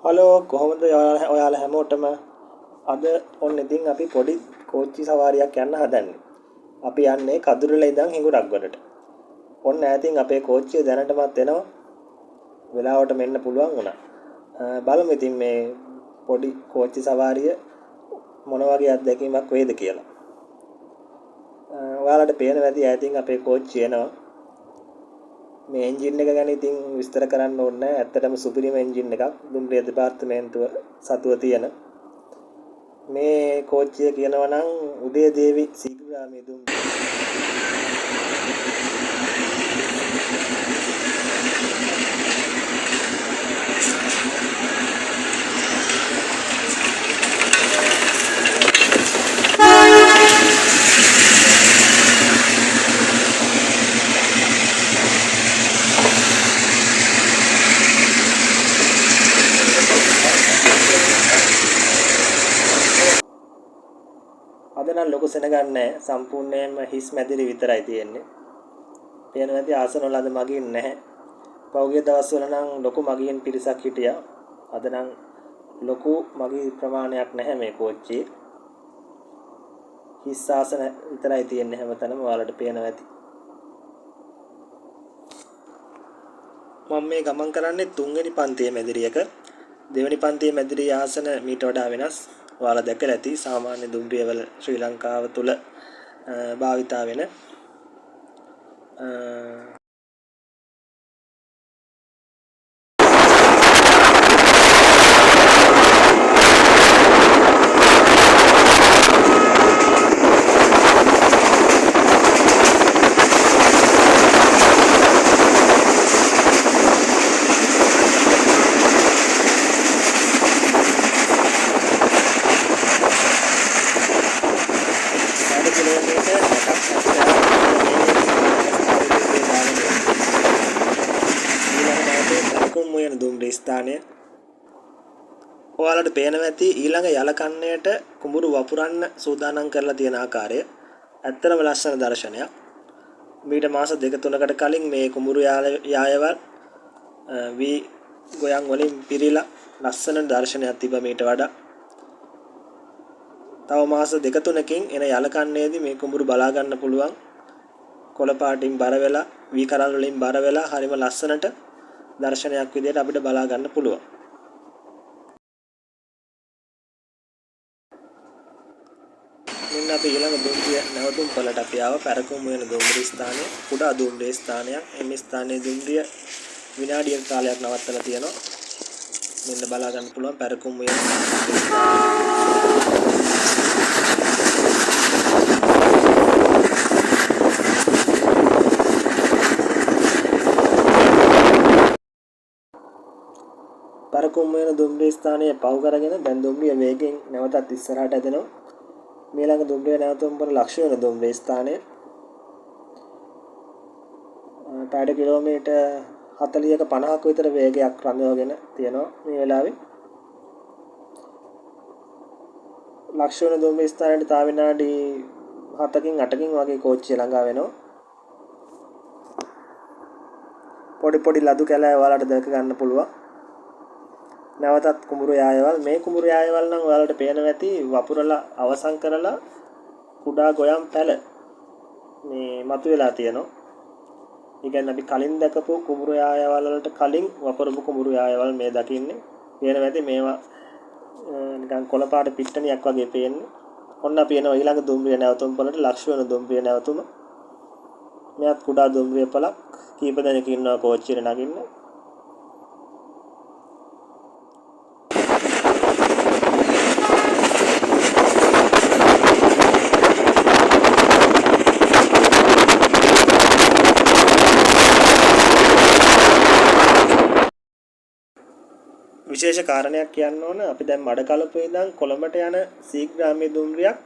Hello කොහොමද ඔයාලා හැමෝටම අද ඔන්න ඉතින් අපි පොඩි කෝච්චි සවාරියක් යන්න හදන්නේ. අපි යන්නේ කඳුරල ඉඳන් හිඟුරක්ගොඩට. ඔන්න ඈතින් අපේ කෝච්චිය දැනටමත් එනවා. වෙලාවට මෙන්න පුළුවන් වුණා. බලමු ඉතින් මේ පොඩි කෝච්චි සවාරිය මොන වගේ අත්දැකීමක් වේද කියලා. ඔයාලට පේන වැඩි ඈතින් අපේ කෝච්චිය එනවා. මේ එන්ජින් එක ගැන ඉතින් විස්තර කරන්න ඕනේ නැහැ. ඇත්තටම සුපිරිම එන්ජින් එකක්. දුම්රිය දෙපාර්තමේන්තුව සතුව තියෙන. මේ කෝච්චිය කියනවා නම් උදේදේවි සීග්‍රාමී දුම්රිය. අද නම් ලොකු සෙනගක් නැහැ. සම්පූර්ණයෙන්ම හිස් මැදිරි විතරයි තියෙන්නේ. පේන නැති ආසන වල අද මගින් නැහැ. පහුගිය දවස්වල නම් ලොකු මගින් පිරිසක් හිටියා. අද නම් ලොකු මගී ප්‍රමාණයක් නැහැ මේ කෝච්චියේ. හිස් ආසන විතරයි තියෙන්නේ හැමතැනම. ඔයාලට පේනවා ඇති. මම මේ ගමන් කරන්නේ 3 වෙනි පන්තියේ මැදිරියක. 2 වෙනි පන්තියේ මැදිරියේ ආසන මීට වඩා වෙනස්. ඔයාලා දැකලා ඇති සාමාන්‍ය දුම්රියවල ශ්‍රී ලංකාව තුල භාවිතා වෙන දුම්රිය ස්ථානය. ඔයාලට පේනවා ඇති ඊළඟ යල කන්නයට කුඹුරු වපුරන්න සූදානම් කරලා තියෙන ආකාරය. ඇත්තටම ලස්සන දර්ශනයක්. මීට මාස 2-3කට කලින් මේ කුඹුරු යායවල් වී ගොයන් වලින් පිරීලා ලස්සන දර්ශනයක් තිබ්බා මීට වඩා. තව මාස 2-3කින් එන යල කන්නේදී මේ කුඹුරු බලා ගන්න පුළුවන්. කොළ පාටින් බර වෙලා වී කරල් වලින් බර වෙලා හරිම ලස්සනට දර්ශනයක් විදිහට අපිට බලා ගන්න පුළුවන්. මෙන්න අපි ඊළඟ දුම්රිය නැවතුම් පළට අපි ආව පැරකුම් වෙන දුම්රිය ස්ථානය. කුඩා දුම්රිය ස්ථානයක්. මේ ස්ථානයේ දුම්රිය විනාඩියක් කාලයක් නවත්තලා තියෙනවා. මෙන්න බලා ගන්න පුළුවන් පැරකුම් වෙන පැරකුම් වෙන දුම්රිය ස්ථානයේ පහු කරගෙන දැන් දුම්රිය වේගෙන් නැවතත් ඉස්සරහට ඇදෙනවා. මේ ළඟ දුම්රිය නැවතුම් පොළ ලක්ෂ වෙන දුම්රිය ස්ථානය. පැයට කිලෝමීටර් 40ක 50ක විතර වේගයක් රඳවගෙන තියෙනවා මේ වෙලාවේ. ලක්ෂ වෙන දුම්රිය ස්ථානයට තව විනාඩි 7කින් 8කින් වගේ කෝච්චිය ළඟා වෙනවා. පොඩි ලදු කැලෑ ඔයාලට දැක ගන්න පුළුවන්. නැවතත් කුඹුරු යායවල්. මේ කුඹුරු යායවල් නම් ඔයාලට පේනවා ඇති වපුරලා අවසන් කරලා කුඩා ගොයම් පැල මේ මතුවලා තියෙනවා. ඒ කියන්නේ අපි කලින් දැකපු කුඹුරු යායවල් වලට කලින් වපුරපු කුඹුරු යායවල් මේ දකින්නේ. පේනවා ඇති මේවා නිකන් කොළපාට පිට්ටනියක් වගේ පේන්නේ. ඔන්න අපි එනවා ඊළඟ දුම්රිය නැවතුම් පළට ලක්ෂ වෙන දුම්රිය නැවතුම. මෙයත් කුඩා දුම්රිය පළක්. කීප දෙනෙක් ඉන්නවා කෝච්චියට නගින්න. විශේෂ කාරණයක් කියන්න ඕන අපි දැන් මඩකලපුවේ ඉඳන් කොළඹට යන සීග්‍රාමී දුම්රියක්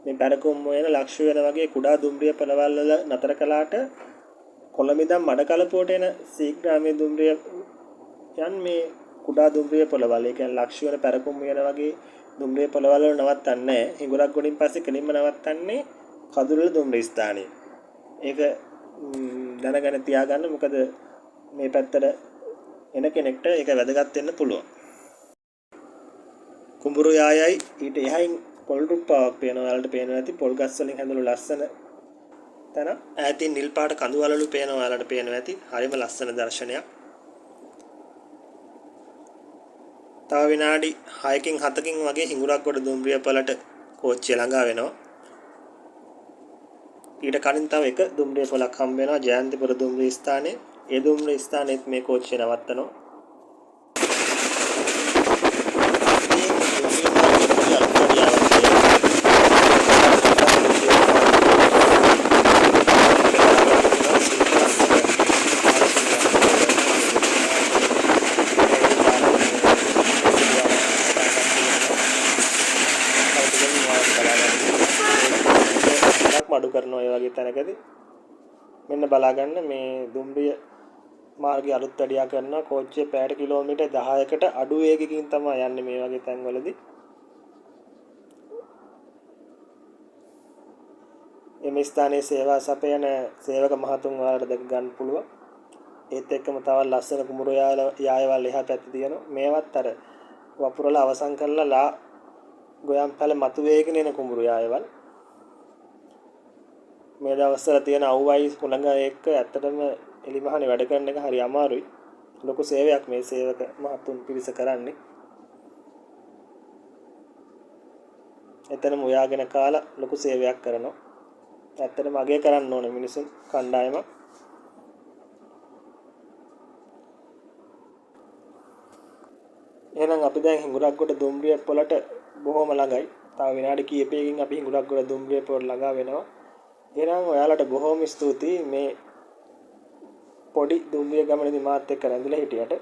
මේ පැරකුම් වෙන ලක්ෂ වෙන වගේ කුඩා දුම්රිය පළවල් වල නතර කළාට කොළඹ ඉඳන් මඩකලපුවට එන සීග්‍රාමී දුම්රිය යන් මේ කුඩා දුම්රිය පළවල්. ඒ කියන්නේ ලක්ෂ වෙන පැරකුම් වෙන වගේ දුම්රිය පළවල් වල නවත්තන්නේ නැහැ. හිඟුරක් ගොඩින් පස්සේ කෙලින්ම නවත්තන්නේ කඳුරල දුම්රිය ස්ථානයේ. ඒක දැනගෙන තියාගන්න. මොකද මේ පැත්තට එන කෙනෙක්ට ඒක වැදගත් වෙන්න පුළුවන්. කුඹුරු යායයි ඊට එහයින් පොල් රුප්පාවක් පේනවා. ඔයාලට පේනවා ඇති පොල් ගස් වලින් හැදුණු ලස්සන තන. ඈතින් නිල් පාට කඳු වලලු පේනවා. ඔයාලට පේනවා ඇති. හරිම ලස්සන දර්ශනයක්. තව විනාඩි 6කින් 7කින් වගේ හිඟුරක්ගොඩ දුම්රිය පොළට කෝච්චිය ළඟා වෙනවා. ඊට කලින් තව එක දුම්රිය පොළක් හම්බ වෙනවා ජයන්තිපුර දුම්රිය ස්ථානයේ. ඒ දුම්රිය ස්ථානයේත් මේ කෝච්චිය නවත්තනවා. මඩු කරනවා ඒ වගේ තැනකදී මෙන්න බලා ගන්න මේ දුම්රිය මාර්ගය අලුත් වැඩියා කරනවා කෝච්චිය පැයට කිලෝමීටර් 10කට අඩු වේගකින් තමයි යන්නේ මේ වගේ තැන්වලදී. මේ ස්ථානයේ සේවා සපයන සේවක මහතුන් වලට දැක ගන්න පුළුවන්. ඒත් එක්කම තව ලස්සන කුඹුරු යායවල් එහා පැත්තේ තියෙනවා. මේවත් අර වපුරල අවසන් කරලා ගොයම් පැල මතු වේගෙන එන කුඹුරු යායවල්. මේ දවස්වල තියෙන අවුවයි උණඟ එක්ක ඇත්තටම එලිමහනේ වැඩ කරන එක හරි අමාරුයි. ලොකු සේවයක් මේ සේවක මහතුන් පිරිස කරන්නේ. එතනම උයාගෙන කාලා ලොකු සේවයක් කරනවා. ඇත්තටම අගය කරන්න ඕනේ මිනිසුන් කණ්ඩායම. එහෙනම් අපි දැන් හිඟුරක්ගොඩ දුම්රිය පොළට බොහොම ළඟයි. තව විනාඩි කිහිපයකින් අපි හිඟුරක්ගොඩ දුම්රිය පොළ ළඟා වෙනවා. එහෙනම් ඔයාලට බොහොම ස්තුතියි මේ පොඩි දුම්රිය ගමනේදී මාත් එක්ක රැඳිලා හිටියට.